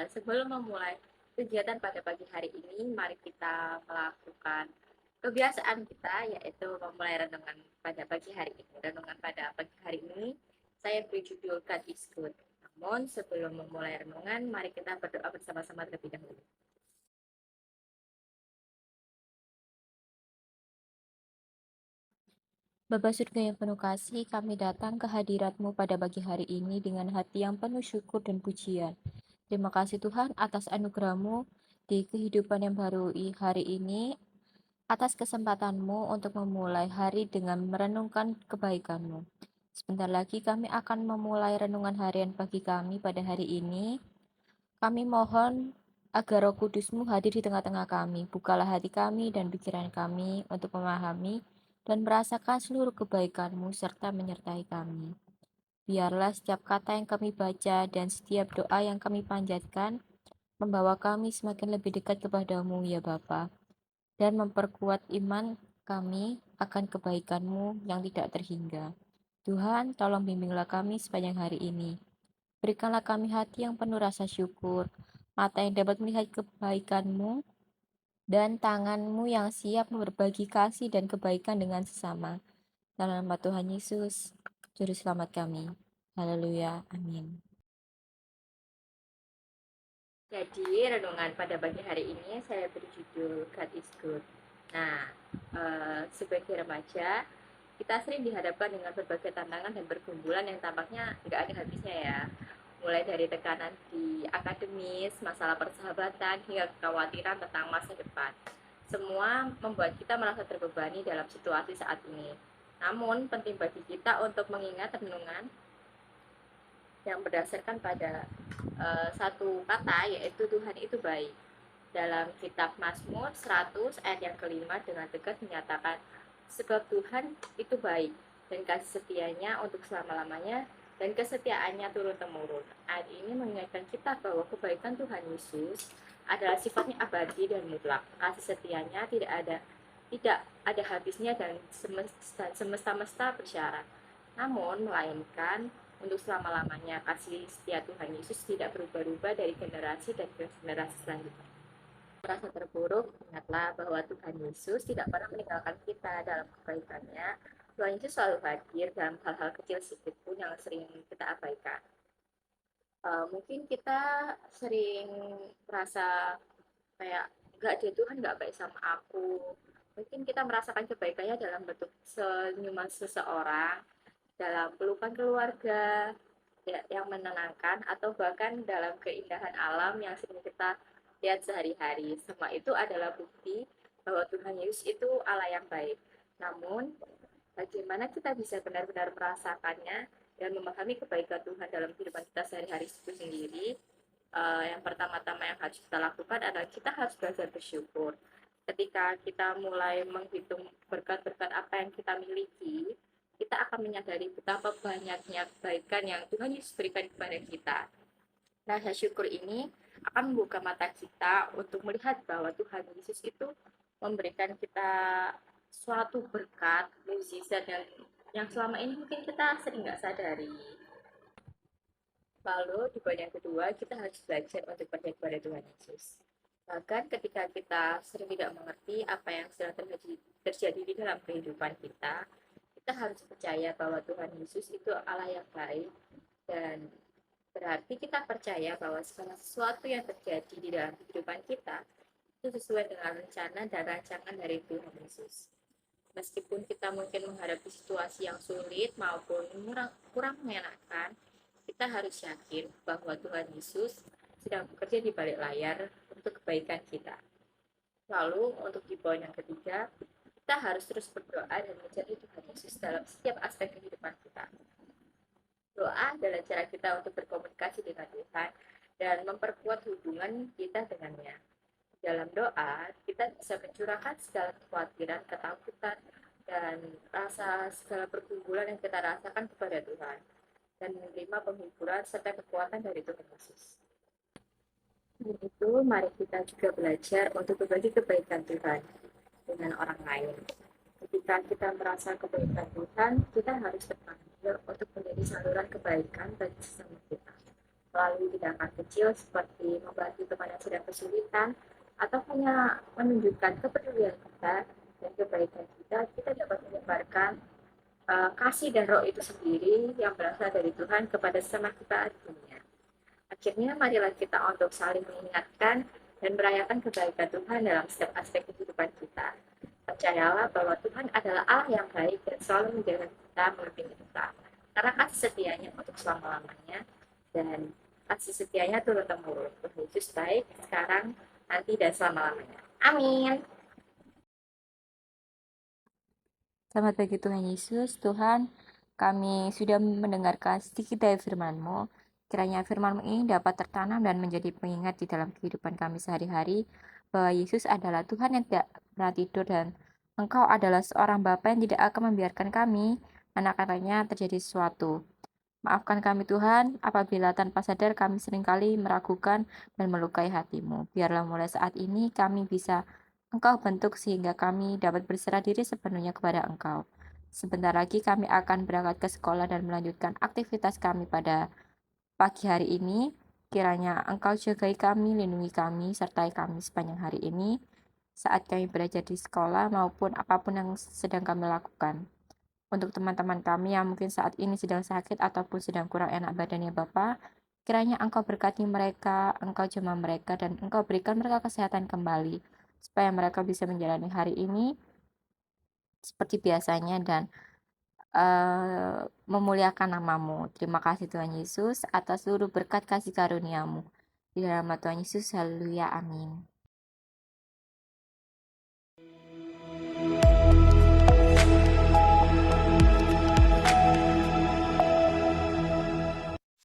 Sebelum memulai kegiatan pada pagi hari ini, mari kita melakukan kebiasaan kita, yaitu memulai renungan pada pagi hari ini. Renungan pada pagi hari ini, saya beri judul God is Good. Namun, sebelum memulai renungan, mari kita berdoa bersama-sama terlebih dahulu. Bapa surga yang penuh kasih, kami datang ke hadirat-Mu pada pagi hari ini dengan hati yang penuh syukur dan pujian. Terima kasih Tuhan atas anugerah-Mu di kehidupan yang baru hari ini, atas kesempatan-Mu untuk memulai hari dengan merenungkan kebaikan-Mu. Sebentar lagi kami akan memulai renungan harian pagi kami pada hari ini. Kami mohon agar Roh Kudus-Mu hadir di tengah-tengah kami. Bukalah hati kami dan pikiran kami untuk memahami dan merasakan seluruh kebaikan-Mu serta menyertai kami. Biarlah setiap kata yang kami baca dan setiap doa yang kami panjatkan membawa kami semakin lebih dekat kepadamu ya Bapa, dan memperkuat iman kami akan kebaikan-Mu yang tidak terhingga. Tuhan, tolong bimbinglah kami sepanjang hari ini. Berikanlah kami hati yang penuh rasa syukur, mata yang dapat melihat kebaikan-Mu, dan tangan-Mu yang siap berbagi kasih dan kebaikan dengan sesama. Dalam nama Tuhan Yesus, Juru Selamat kami. Haleluya. Amin. Jadi, renungan pada pagi hari ini saya beri judul God is Good. Nah, sebagai remaja, kita sering dihadapkan dengan berbagai tantangan dan pergumulan yang tampaknya nggak ada habisnya ya. Mulai dari tekanan di akademis, masalah persahabatan, hingga kekhawatiran tentang masa depan. Semua membuat kita merasa terbebani dalam situasi saat ini. Namun, penting bagi kita untuk mengingat renungan yang berdasarkan pada satu kata, yaitu Tuhan itu baik. Dalam kitab Mazmur 100 ayat yang kelima dengan tegas menyatakan, sebab Tuhan itu baik dan kasih setianya untuk selama-lamanya dan kesetiaannya turun-temurun. Ayat ini mengingatkan kita bahwa kebaikan Tuhan Yesus adalah sifatnya abadi dan mutlak. Kasih setianya tidak ada habisnya dan semesta bersyarat. Namun melainkan untuk selama-lamanya. Kasih setia Tuhan Yesus tidak berubah-ubah dari generasi dan ke generasi selanjutnya. Merasa terpuruk, ingatlah bahwa Tuhan Yesus tidak pernah meninggalkan kita dalam kebaikannya. Tuhan Yesus selalu hadir dalam hal-hal kecil sedikit pun yang sering kita abaikan. Mungkin kita sering merasa kayak nggak deh, Tuhan nggak baik sama aku. Mungkin kita merasakan kebaikannya dalam bentuk senyuman seseorang, dalam pelukan keluarga ya, yang menenangkan, atau bahkan dalam keindahan alam yang sering kita lihat sehari-hari. Semua itu adalah bukti bahwa Tuhan Yesus itu Allah yang baik. Namun, bagaimana kita bisa benar-benar merasakannya dan memahami kebaikan Tuhan dalam kehidupan kita sehari-hari itu sendiri? Yang pertama-tama yang harus kita lakukan adalah kita harus belajar bersyukur. Ketika kita mulai menghitung berkat-berkat apa yang kita miliki, kita akan menyadari betapa banyaknya kebaikan yang Tuhan Yesus berikan kepada kita. Rasa syukur ini akan membuka mata kita untuk melihat bahwa Tuhan Yesus itu memberikan kita suatu berkat, mukjizat yang selama ini mungkin kita sering nggak sadari. Lalu di poin yang kedua, kita harus belajar untuk percaya kepada Tuhan Yesus. Bahkan ketika kita sering tidak mengerti apa yang sedang terjadi di dalam kehidupan kita harus percaya bahwa Tuhan Yesus itu Allah yang baik, dan berarti kita percaya bahwa segala sesuatu yang terjadi di dalam kehidupan kita itu sesuai dengan rencana dan rancangan dari Tuhan Yesus. Meskipun kita mungkin menghadapi situasi yang sulit maupun kurang mengenakan, kita harus yakin bahwa Tuhan Yesus sedang bekerja di balik layar untuk kebaikan kita. Lalu untuk di poin yang ketiga, kita harus terus berdoa dan mencari Tuhan Yesus dalam setiap aspek kehidupan kita. Doa adalah cara kita untuk berkomunikasi dengan Tuhan dan memperkuat hubungan kita dengannya. Dalam doa, kita bisa mencurahkan segala kekhawatiran, ketakutan, dan rasa segala pergumulan yang kita rasakan kepada Tuhan, dan menerima penghiburan serta kekuatan dari Tuhan Yesus. Untuk itu, mari kita juga belajar untuk berbagi kebaikan Tuhan dengan orang lain. Ketika kita merasa kebaikan Tuhan, kita harus bertanggung untuk menjadi saluran kebaikan bagi sesama kita. melalui tindakan kecil seperti membantu teman yang sedang kesulitan, atau hanya menunjukkan kepedulian kita dan kebaikan kita, kita dapat menyebarkan kasih dan roh itu sendiri yang berasal dari Tuhan kepada sesama kita di dunia. Akhirnya, marilah kita untuk saling mengingatkan dan merayakan kebaikan Tuhan dalam setiap aspek kehidupan kita. Percayalah bahwa Tuhan adalah Allah yang baik dan selalu menjaga kita, melindungi kita. Karena kasih setianya untuk selama-lamanya dan kasih setianya turun-temurun. Tuhan Yesus baik sekarang, nanti, dan selama-lamanya. Amin. Selamat pagi Tuhan Yesus. Tuhan, kami sudah mendengarkan sedikit dari firman-Mu. Kiranya firman-Mu ini dapat tertanam dan menjadi pengingat di dalam kehidupan kami sehari-hari, bahwa Yesus adalah Tuhan yang tidak pernah tidur dan Engkau adalah seorang Bapa yang tidak akan membiarkan kami, anak-anaknya, terjadi sesuatu. Maafkan kami Tuhan, apabila tanpa sadar kami seringkali meragukan dan melukai hati-Mu. Biarlah mulai saat ini kami bisa Engkau bentuk sehingga kami dapat berserah diri sepenuhnya kepada Engkau. Sebentar lagi kami akan berangkat ke sekolah dan melanjutkan aktivitas kami pada pagi hari ini. Kiranya Engkau jagai kami, lindungi kami, sertai kami sepanjang hari ini, saat kami belajar di sekolah maupun apapun yang sedang kami lakukan. Untuk teman-teman kami yang mungkin saat ini sedang sakit ataupun sedang kurang enak badannya Bapa, kiranya Engkau berkati mereka, Engkau jamah mereka, dan Engkau berikan mereka kesehatan kembali, supaya mereka bisa menjalani hari ini seperti biasanya dan memuliakan nama-Mu. Terima kasih Tuhan Yesus atas seluruh berkat kasih karunia-Mu. Di dalam nama Tuhan Yesus, haleluya, amin.